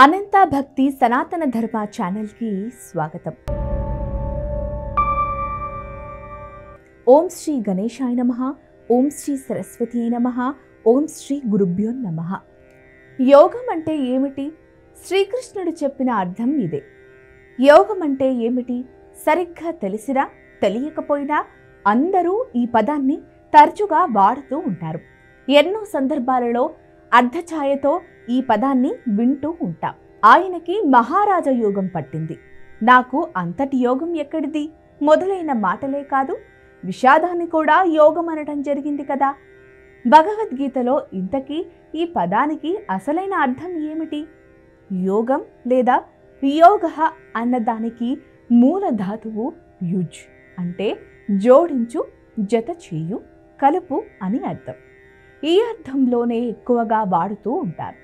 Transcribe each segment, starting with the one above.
అనంత భక్తి సనాతన ధర్మ ఛానల్ కి స్వాగతం. ఓం శ్రీ గణేశాయ నమః. ఓం శ్రీ సరస్వతీ నమః. ఓం శ్రీ గురుభ్యో నమః. యోగం అంటే ఏమిటి? శ్రీకృష్ణుడు చెప్పిన అర్థం ఇదే. యోగం అంటే ఏమిటి సరిగ్గా తెలిసినా తెలియకపోయినా అందరూ ఈ పదాన్ని తరచుగా వాడుతూ ఉంటారు. ఎన్నో సందర్భాలలో అర్ధఛాయతో ఈ పదాన్ని వింటూ ఉంటాం. ఆయనకి మహారాజ యోగం పట్టింది, నాకు అంతటి యోగం ఎక్కడిది మొదలైన మాటలే కాదు, విషాదాన్ని కూడా యోగం అనడం జరిగింది కదా. భగవద్గీతలో ఇంతకీ ఈ పదానికి అసలైన అర్థం ఏమిటి? యోగం లేదా యోగ అన్నదానికి మూల ధాతువు యుజ్, అంటే జోడించు, జత చేయు, కలుపు అని అర్థం. ఈ అర్థంలోనే ఎక్కువగా వాడుతూ ఉంటారు.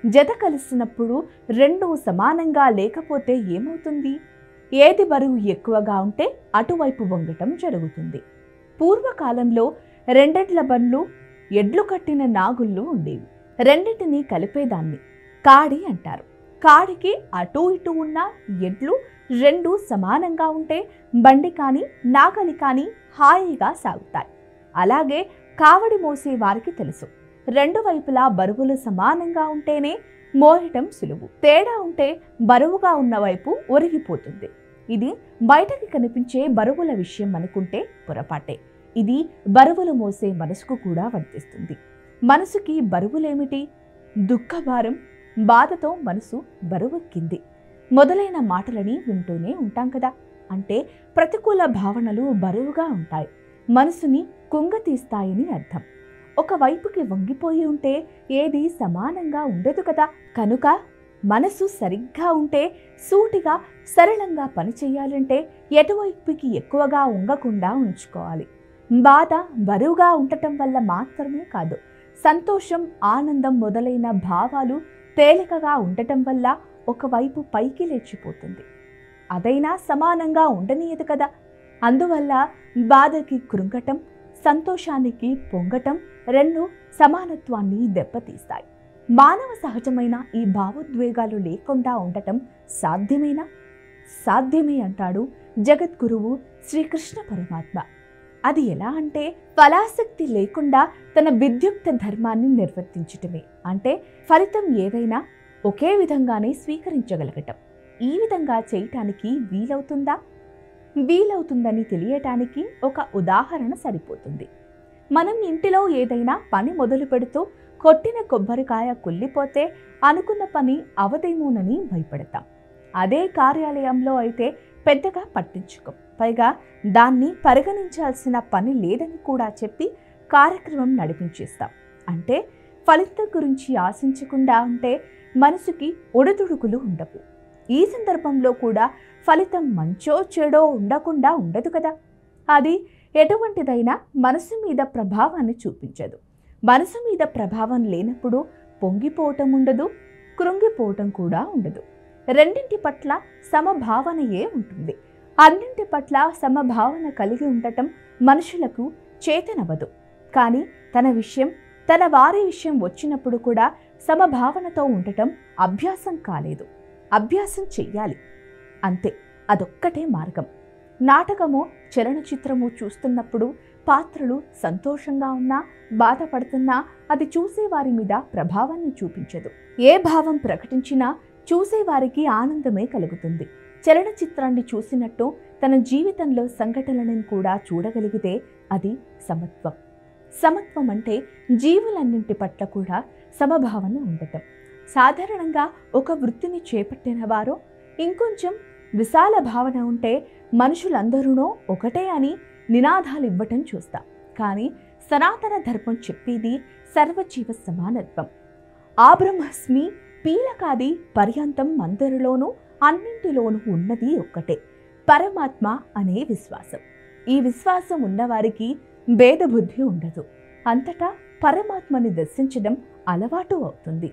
జత కలిసినప్పుడు రెండు సమానంగా లేకపోతే ఏమవుతుంది? ఏది బరువు ఎక్కువగా ఉంటే అటువైపు వంగటం జరుగుతుంది. పూర్వకాలంలో రెండెడ్ల బండ్లు, ఎడ్లు కట్టిన నాగుళ్ళు ఉండేవి. రెండింటిని కలిపేదాన్ని కాడి అంటారు. కాడికి అటూ ఇటూ ఉన్న ఎడ్లు రెండు సమానంగా ఉంటే బండి కానీ నాగలి కానీ హాయిగా సాగుతాయి. అలాగే కావడి మోసే వారికి తెలుసు, రెండు వైపులా బరువులు సమానంగా ఉంటేనే మోయటం సులువు. తేడా ఉంటే బరువుగా ఉన్న వైపు ఒరిగిపోతుంది. ఇది బయటకి కనిపించే బరువుల విషయం అనుకుంటే పొరపాటే. ఇది బరువులు మోసే మనసుకు కూడా వర్తిస్తుంది. మనసుకి బరువులేమిటి? దుఃఖభారం, బాధతో మనసు బరువెక్కింది మొదలైన మాటలని వింటూనే ఉంటాం కదా. అంటే ప్రతికూల భావనలు బరువుగా ఉంటాయి, మనసుని కుంగతీస్తాయని అర్థం. ఒకవైపుకి వంగిపోయి ఉంటే ఏది సమానంగా ఉండదు కదా. కనుక మనసు సరిగ్గా ఉంటే సూటిగా సరళంగా పనిచేయాలంటే ఎటువైపుకి ఎక్కువగా వంగకుండా ఉంచుకోవాలి. బాధ బరువుగా ఉండటం వల్ల మాత్రమే కాదు, సంతోషం, ఆనందం మొదలైన భావాలు తేలికగా ఉండటం వల్ల ఒకవైపు పైకి లేచిపోతుంది. అదైనా సమానంగా ఉండనీయదు కదా. అందువల్ల బాధకి కృంగటం, సంతోషానికి పొంగటం రెండు సమానత్వాన్ని దెబ్బతీస్తాయి. మానవ సహజమైన ఈ భావోద్వేగాలు లేకుండా ఉండటం సాధ్యమేనా? సాధ్యమే అంటాడు జగద్గురువు శ్రీకృష్ణ పరమాత్మ. అది ఎలా అంటే ఫలాసక్తి లేకుండా తన విద్యుక్త ధర్మాన్ని నిర్వర్తించటమే. అంటే ఫలితం ఏదైనా ఒకే విధంగానే స్వీకరించగలగటం. ఈ విధంగా చేయటానికి వీలవుతుందా? వీలవుతుందని తెలియటానికి ఒక ఉదాహరణ సరిపోతుంది. మనం ఇంటిలో ఏదైనా పని మొదలు పెడుతూ కొట్టిన కొబ్బరికాయ కుళ్ళిపోతే అనుకున్న పని అవదేమోనని భయపడతాం. అదే కార్యాలయంలో అయితే పెద్దగా పట్టించుకోం. పైగా దాన్ని పరిగణించాల్సిన పని లేదని కూడా చెప్పి కార్యక్రమం నడిపించేస్తాం. అంటే ఫలితం గురించి ఆశించకుండా ఉంటే మనసుకి ఒడిదుడుకులు ఉండవు. ఈ సందర్భంలో కూడా ఫలితం మంచో చెడో ఉండకుండా ఉండదు కదా. అది ఎటువంటిదైనా మనసు మీద ప్రభావాన్ని చూపించదు. మనసు మీద ప్రభావం లేనప్పుడు పొంగిపోవటం ఉండదు, కృంగిపోవటం కూడా ఉండదు. రెండింటి పట్ల సమభావనయే ఉంటుంది. అన్నింటి పట్ల సమభావన కలిగి ఉండటం మనుషులకు చేతనవదు. కానీ తన విషయం, తన వారి విషయం వచ్చినప్పుడు కూడా సమభావనతో ఉండటం అభ్యాసం కాలేదు. అభ్యాసం చెయ్యాలి అంతే. అదొక్కటే మార్గం. నాటకము, చలనచిత్రము చూస్తున్నప్పుడు పాత్రలు సంతోషంగా ఉన్నా బాధపడుతున్నా అది చూసేవారి మీద ప్రభావాన్ని చూపించదు. ఏ భావం ప్రకటించినా చూసేవారికి ఆనందమే కలుగుతుంది. చలనచిత్రాన్ని చూసినట్టు తన జీవితంలో సంఘటనలను కూడా చూడగలిగితే అది సమత్వం. సమత్వం అంటే జీవులన్నింటి పట్ల కూడా సమభావన ఉండటం. సాధారణంగా ఒక వృత్తిని చేపట్టిన వారు ఇంకొంచెం విశాల భావన ఉంటే మనుషులందరూ ఒకటే అని నినాదాలు ఇవ్వటం చూస్తాం. కానీ సనాతన ధర్మం చెప్పేది సర్వజీవ సమానత్వం. ఆ బ్రహ్మస్మి పీలకాది పర్యంతం అందరిలోనూ అన్నింటిలోనూ ఉన్నది ఒక్కటే, పరమాత్మ అనే విశ్వాసం. ఈ విశ్వాసం ఉన్నవారికి భేదబుద్ధి ఉండదు. అంతటా పరమాత్మని దర్శించడం అలవాటు అవుతుంది.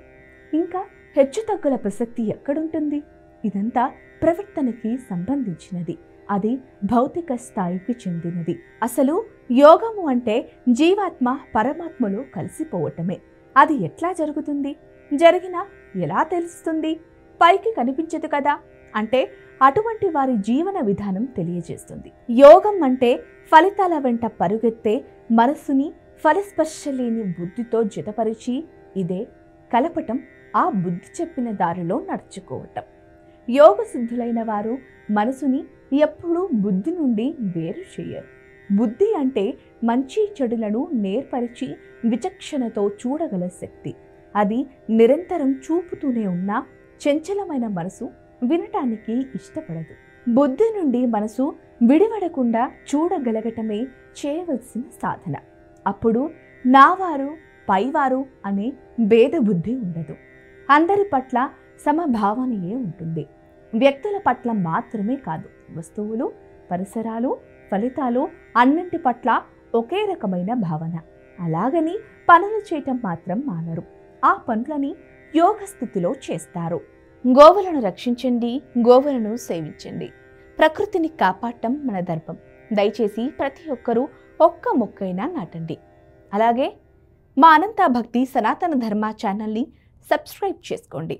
ఇంకా హెచ్చుతగ్గుల ప్రసక్తి ఎక్కడుంటుంది? ఇదంతా ప్రవర్తనకి సంబంధించినది. అది భౌతిక స్థాయికి చెందినది. అసలు యోగము అంటే జీవాత్మ పరమాత్మలో కలిసిపోవటమే. అది ఎట్లా జరుగుతుంది? జరిగినా ఎలా తెలుస్తుంది? పైకి కనిపించదు కదా అంటే అటువంటి వారి జీవన విధానం తెలియజేస్తుంది. యోగం అంటే ఫలితాల వెంట పరుగెత్తే మనసుని ఫలస్పర్శ లేని బుద్ధితో జతపరిచి ఇదే కలపటం, ఆ బుద్ధి చెప్పిన దారిలో నడుచుకోవటం. యోగ సిద్ధులైన వారు మనసుని ఎప్పుడూ బుద్ధి నుండి వేరు చేయరు. బుద్ధి అంటే మంచి చెడులను నేర్పరిచి విచక్షణతో చూడగల శక్తి. అది నిరంతరం చూపుతూనే ఉన్న చంచలమైన మనసు వినటానికి ఇష్టపడదు. బుద్ధి నుండి మనసు విడివడకుండా చూడగలగటమే చేయవలసిన సాధన. అప్పుడు నావారు పైవారు అనే భేద బుద్ధి ఉండదు. అందరి పట్ల సమభావనయే ఉంటుంది. వ్యక్తుల పట్ల మాత్రమే కాదు, వస్తువులు, పరిసరాలు, ఫలితాలు అన్నింటి పట్ల ఒకే రకమైన భావన. అలాగని పనులు చేయటం మాత్రం మానరు. ఆ పనులని యోగ స్థితిలో చేస్తారు. గోవులను రక్షించండి, గోవులను సేవించండి. ప్రకృతిని కాపాడటం మన ధర్మం. దయచేసి ప్రతి ఒక్కరూ ఒక్క మొక్కైనా నాటండి. అలాగే మా అనంత భక్తి సనాతన ధర్మ ఛానల్ని సబ్స్క్రైబ్ చేసుకోండి.